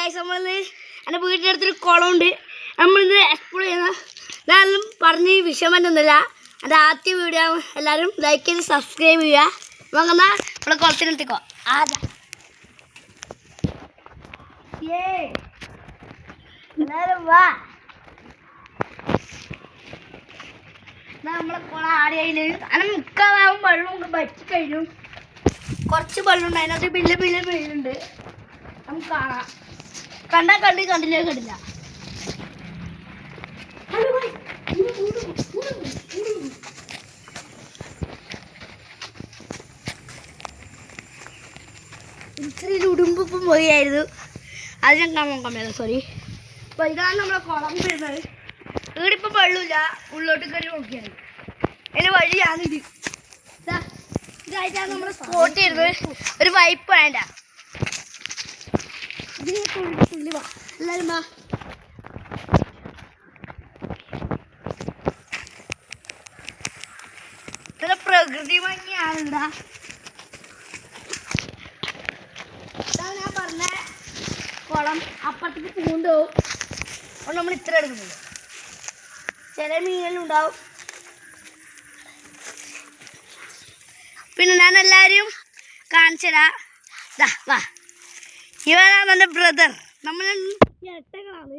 Guys നമ്മളിന്ന് എൻ്റെ വീടിൻ്റെ അടുത്തൊരു കുളമുണ്ട്. നമ്മളിന്ന് എക്സ്പ്ലോർ ചെയ്യുന്ന ഞാനും പറഞ്ഞ് വിഷയം പറ്റുന്നില്ല. എൻ്റെ ആദ്യ വീഡിയോ എല്ലാവരും ലൈക്ക് ചെയ്ത് സബ്സ്ക്രൈബ് ചെയ്യുക. നമുക്കെന്നാ ഇവിടെ കുളത്തിനെത്തിക്കോ. ആദ്യം എല്ലാവരും വാ. നമ്മളെ കുളം ആടിയതിൽ അങ്ങനെ മുക്കാലാവും വെള്ളം വറ്റി കഴിഞ്ഞു. കുറച്ച് വെള്ളമുണ്ട്, അതിനകത്ത് വലിയ വെയിലുണ്ട്. നമുക്ക് കാണാം. കണ്ടില്ല ഇത്തിരി ഉടുമ്പിപ്പം പോയായിരുന്നു. അത് ഞാൻ നോക്കാൻ പറ്റില്ല, സോറി. അപ്പോൾ ഇതാണ് നമ്മളെ കുളം വരുന്നത്. വീടിപ്പം വെള്ളമില്ല, ഉള്ളോട്ട് കയറി നോക്കിയാണ്. അതിന് വഴിയാണിത്. ഇതായിട്ടാണ് നമ്മൾ സ്പോട്ട് ചെയ്തത്. ഒരു വൈപ്പ് വേണ്ട. ഇതിനെ തുള്ളി വാ എല്ലാവരും വാ. ഇത്ര പ്രകൃതി ഭംഗിയാണ് ഇവിടെ. ഇതാണ് ഞാൻ പറഞ്ഞ കുളം. അപ്പുറത്തേക്ക് പൂണ്ടാവും. അപ്പോൾ നമ്മൾ ഇത്ര എടുക്കുന്നില്ല. ചില മീനുണ്ടാവും. പിന്നെ ഞാൻ എല്ലാവരും കാണിച്ചുതരാം. വാ, ഇവനാണ് എൻ്റെ ബ്രദർ. നമ്മൾ ഇരട്ടകളാണ്.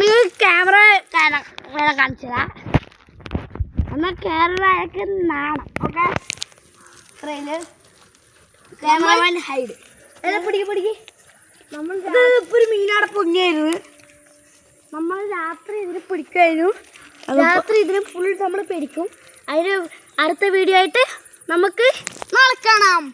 നിങ്ങൾ ക്യാമറ വേണം കാണിച്ചുതരാം. എന്നാൽ കേരളക്ക് നാണം. Okay, cameraman hide. പിടിക്ക്. നമ്മൾ ഇപ്പോൾ ഒരു മീനാടെ പൊങ്ങിയായിരുന്നു. നമ്മൾ രാത്രി ഇതിന് പിടിക്കുമായിരുന്നു. രാത്രി ഇതിന് ഫുൾ നമ്മൾ പിടിക്കും. അതിന് അടുത്ത വീഡിയോ ആയിട്ട് നമുക്ക് നാളെ കാണാം.